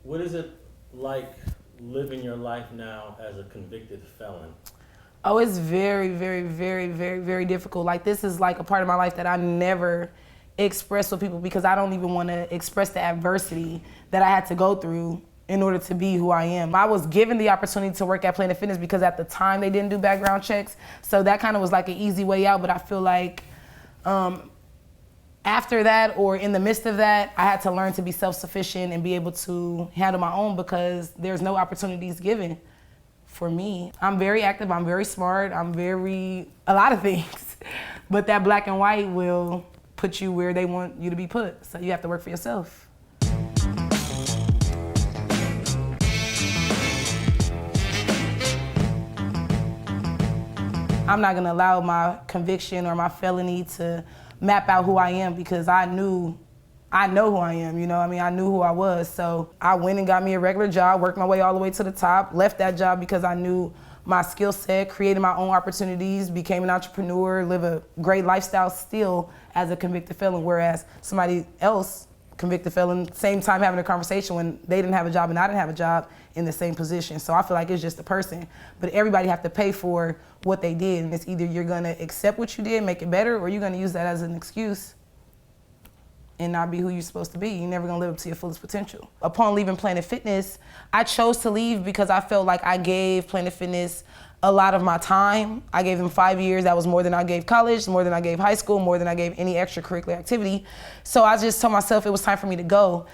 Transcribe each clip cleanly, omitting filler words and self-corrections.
What is it like living your life now as a convicted felon? Oh, it's very, very, very, very, very difficult. Like, this is like a part of my life that I never express with people because I don't even want to express the adversity that I had to go through in order to be who I am. I was given the opportunity to work at Planet Fitness because at the time they didn't do background checks. So that kind of was like an easy way out, but I feel like after that or in the midst of that, I had to learn to be self-sufficient and be able to handle my own because there's no opportunities given for me. I'm very active, I'm very smart, a lot of things. But that black and white will put you where they want you to be put. So you have to work for yourself. I'm not gonna allow my conviction or my felony to map out who I am because I know who I am, you know what I mean? I knew who I was. So I went and got me a regular job, worked my way all the way to the top, left that job because I knew my skill set, created my own opportunities, became an entrepreneur, live a great lifestyle still as a convicted felon, whereas somebody else, convicted felon, same time having a conversation when they didn't have a job and I didn't have a job in the same position. So I feel like it's just a person, but everybody have to pay for what they did. And it's either you're gonna accept what you did, make it better, or you're gonna use that as an excuse and not be who you're supposed to be. You're never gonna live up to your fullest potential. Upon leaving Planet Fitness, I chose to leave because I felt like I gave Planet Fitness a lot of my time. I gave them 5 years. That was more than I gave college, more than I gave high school, more than I gave any extracurricular activity. So I just told myself it was time for me to go.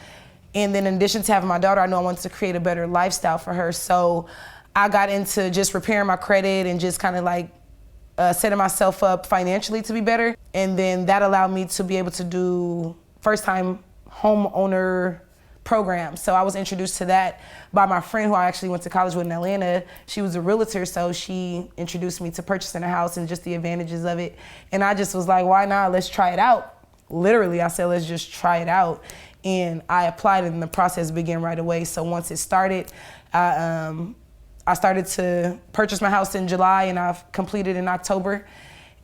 And then in addition to having my daughter, I knew I wanted to create a better lifestyle for her. So I got into just repairing my credit and just kind of like setting myself up financially to be better. And then that allowed me to be able to do first-time homeowner program. So I was introduced to that by my friend who I actually went to college with in Atlanta. She was a realtor, so she introduced me to purchasing a house and just the advantages of it. And I just was like, why not? Let's try it out. Literally, I said, let's just try it out. And I applied and the process began right away. So once it started, I started to purchase my house in July and I've completed in October.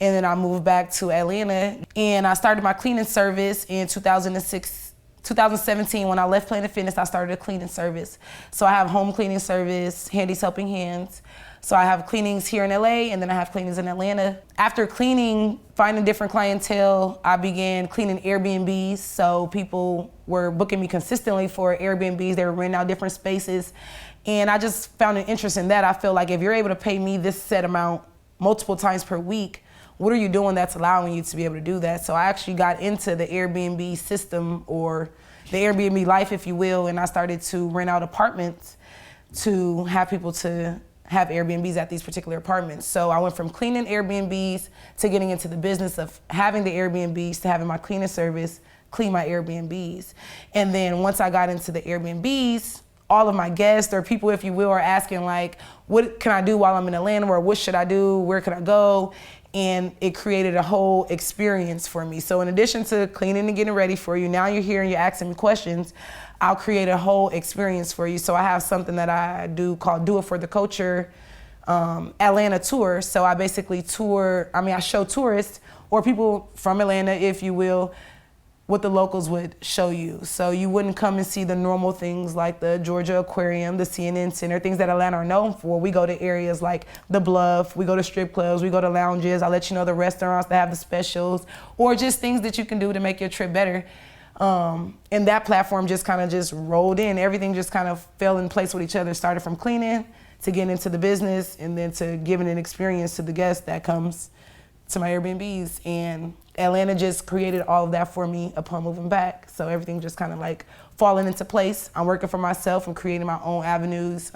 And then I moved back to Atlanta and I started my cleaning service in 2017. When I left Planet Fitness, I started a cleaning service. So I have home cleaning service, Handy's Helping Hands. So I have cleanings here in LA and then I have cleanings in Atlanta. After cleaning, finding different clientele, I began cleaning Airbnbs. So people were booking me consistently for Airbnbs. They were renting out different spaces. And I just found an interest in that. I feel like if you're able to pay me this set amount multiple times per week, what are you doing that's allowing you to be able to do that? So I actually got into the Airbnb system or the Airbnb life, if you will, and I started to rent out apartments to have people to have Airbnbs at these particular apartments. So I went from cleaning Airbnbs to getting into the business of having the Airbnbs to having my cleaning service clean my Airbnbs. And then once I got into the Airbnbs, all of my guests or people, if you will, are asking like, what can I do while I'm in Atlanta, or what should I do, where can I go? And it created a whole experience for me. So in addition to cleaning and getting ready for you, now you're here and you're asking me questions, I'll create a whole experience for you. So I have something that I do called Do It For The Culture Atlanta Tour. So I basically I show tourists or people from Atlanta, if you will, what the locals would show you. So you wouldn't come and see the normal things like the Georgia Aquarium, the CNN Center, things that Atlanta are known for. We go to areas like the Bluff, we go to strip clubs, we go to lounges. I let you know the restaurants that have the specials, or just things that you can do to make your trip better. And that platform just kind of just rolled in. Everything just kind of fell in place with each other. Started from cleaning to getting into the business and then to giving an experience to the guest that comes to my Airbnbs. And Atlanta just created all of that for me upon moving back. So everything just kind of like falling into place. I'm working for myself and creating my own avenues.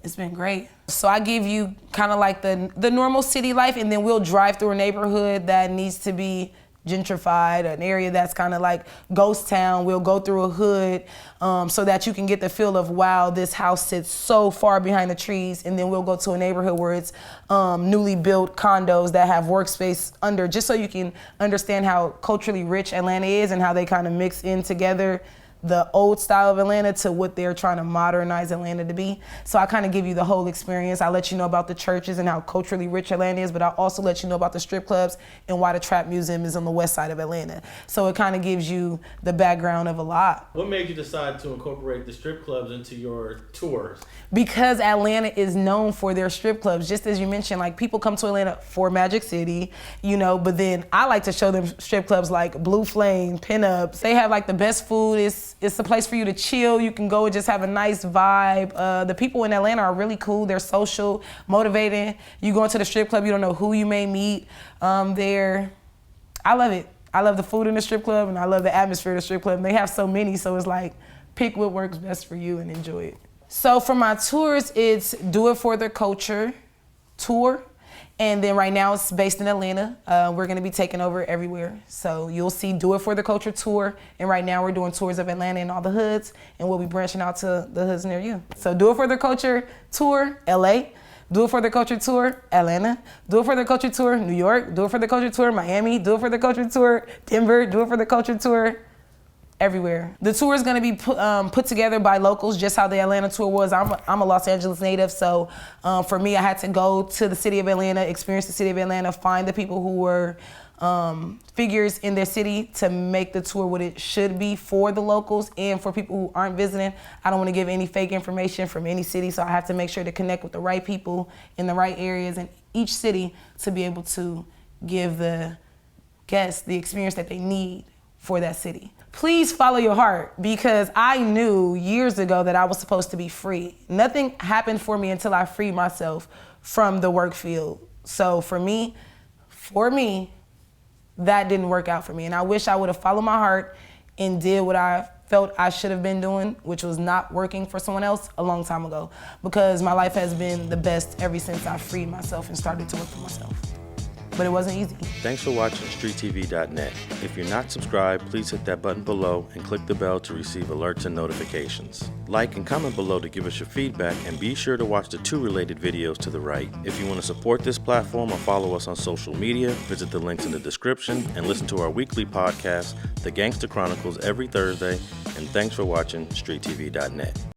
It's been great. So I give you kind of like the normal city life, and then we'll drive through a neighborhood that needs to be gentrified, an area that's kind of like ghost town. We'll go through a hood so that you can get the feel of, wow, this house sits so far behind the trees. And then we'll go to a neighborhood where it's newly built condos that have workspace under, just so you can understand how culturally rich Atlanta is and how they kind of mix in together. the old style of Atlanta to what they're trying to modernize Atlanta to be. So I kind of give you the whole experience. I let you know about the churches and how culturally rich Atlanta is, but I also let you know about the strip clubs and why the Trap Museum is on the west side of Atlanta. So it kind of gives you the background of a lot. What made you decide to incorporate the strip clubs into your tours? Because Atlanta is known for their strip clubs. Just as you mentioned, like people come to Atlanta for Magic City, you know, but then I like to show them strip clubs like Blue Flame, Pinups. They have like the best food. It's a place for you to chill. You can go and just have a nice vibe. The people in Atlanta are really cool. They're social, motivating. You go into the strip club, you don't know who you may meet there. I love it. I love the food in the strip club and I love the atmosphere of the strip club. And they have so many, so it's like, pick what works best for you and enjoy it. So for my tours, it's Do It For The Culture tour. And then right now it's based in Atlanta. We're gonna be taking over everywhere. So you'll see Do It For The Culture tour. And right now we're doing tours of Atlanta and all the hoods. And we'll be branching out to the hoods near you. So Do It For The Culture tour, LA. Do It For The Culture tour, Atlanta. Do It For The Culture tour, New York. Do It For The Culture tour, Miami. Do It For The Culture tour, Denver. Do It For The Culture tour, everywhere. The tour is gonna be put together by locals, just how the Atlanta tour was. I'm a Los Angeles native, so for me, I had to go to the city of Atlanta, experience the city of Atlanta, find the people who were figures in their city to make the tour what it should be for the locals and for people who aren't visiting. I don't wanna give any fake information from any city, so I have to make sure to connect with the right people in the right areas in each city to be able to give the guests the experience that they need for that city. Please follow your heart, because I knew years ago that I was supposed to be free. Nothing happened for me until I freed myself from the work field. So for me, that didn't work out for me. And I wish I would have followed my heart and did what I felt I should have been doing, which was not working for someone else a long time ago, because my life has been the best ever since I freed myself and started to work for myself. But it wasn't easy. Thanks for watching StreetTV.net. If you're not subscribed, please hit that button below and click the bell to receive alerts and notifications. Like and comment below to give us your feedback, and be sure to watch the 2 related videos to the right. If you want to support this platform or follow us on social media, visit the links in the description and listen to our weekly podcast, The Gangster Chronicles, every Thursday. And thanks for watching StreetTV.net.